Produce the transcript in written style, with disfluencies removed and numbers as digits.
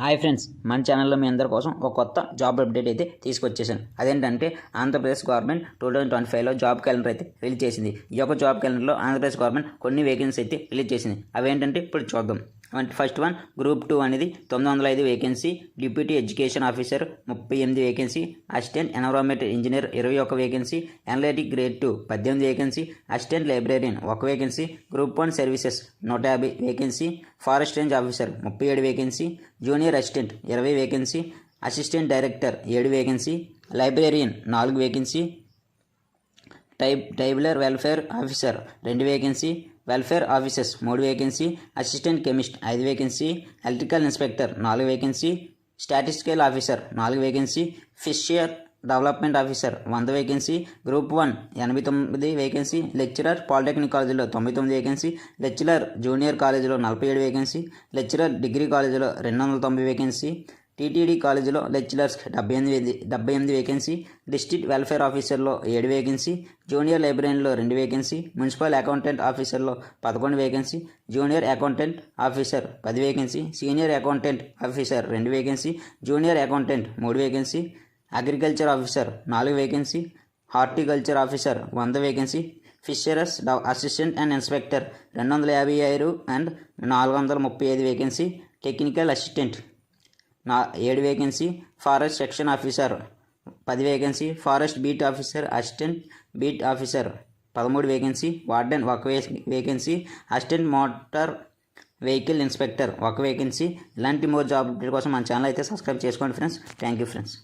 Hi friends, మన ఛానల్లో మీ అందరి కోసం ఒక కొత్త జాబ్ అప్డేట్ అయితే తీసుకొచ్చేసాను. అదేంటంటే ఆంధ్రప్రదేశ్ గవర్నమెంట్ 2025లో జాబ్ క్యాలెండర్ అయితే రిలీజ్ చేసింది. ఈ యొక్క జాబ్ క్యాలెండర్లో ఆంధ్రప్రదేశ్ గవర్నమెంట్ కొన్ని వేకెన్సీ అయితే రిలీజ్ చేసింది. అవేంటంటే ఇప్పుడు చూద్దాం. ఫస్ట్ వన్ గ్రూప్ 2 అనేది 905 vacancy, deputy education officer 38 vacancy, assistant environment engineer 21 vacancy, analytic grade 2 18 vacancy, assistant librarian 1 vacancy, group 1 services 150 vacancy, forest range officer 37 vacancy, junior assistant 20 vacancy, assistant director 7 vacancy, librarian 4 vacancy, tribal welfare officer 2 vacancy, welfare officers 3 vacancy, assistant chemist 5 vacancy, electrical inspector 4 vacancy, statistical officer 4 vacancy, fishery development officer 100 vacancy, group 1 89 vacancy, lecturer polytechnic కాలేజీలో 99 vacancy, lecturer junior కాలేజీలో 47 vacancy, lecturer degree కాలేజీలో 290 vacancy, TTD కాలేజీలో lecturers 78 vacancy, district welfare ఆఫీసర్లో 7 vacancy, junior లైబ్రరీలో 2 vacancy, municipal accountant ఆఫీసర్లో 11 vacancy, junior accountant officer 10 vacancy, senior accountant officer 2 vacancy, junior accountant 3 vacancy, agriculture officer 4 vacancy, horticulture officer 100 vacancy, fisheries assistant and inspector 256 and 435 vacancy, technical assistant 7 vacancy, forest section officer 10 vacancy, forest beat officer assistant beat officer 13 vacancy, warden 1 vacancy, assistant motor vehicle inspector 1 vacancy. ఇలాంటి more job కోసం మన channel అయితే subscribe చేసుకోండి friends. Thank you friends.